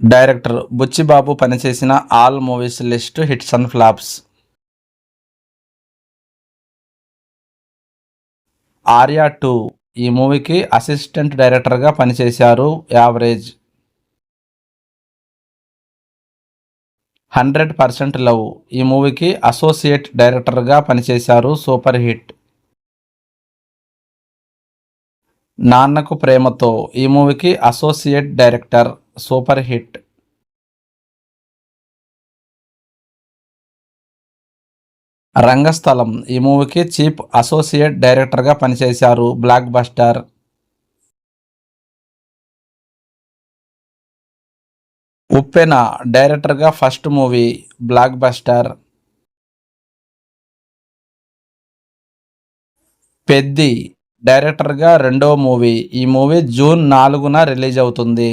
Director Buchibabu పనిచేసిన all movies list hits and flops. Arya 2 ఈ మూవీకి అసిస్టెంట్ డైరెక్టర్గా పనిచేశారు. యావరేజ్. 100% లవ్ ఈ మూవీకి అసోసియేట్ డైరెక్టర్గా పనిచేశారు. Super hit. నాన్నకు ప్రేమతో ఈ మూవీకి associate director. Super hit. Rangasthalam ఈ మూవీకి చీఫ్ అసోసియేట్ డైరెక్టర్గా పనిచేశారు. Block buster. ఉప్పెన డైరెక్టర్గా first movie. Blockbuster. Peddi డైరెక్టర్గా రెండో మూవీ. ఈ మూవీ జూన్ 4న రిలీజ్ అవుతుంది.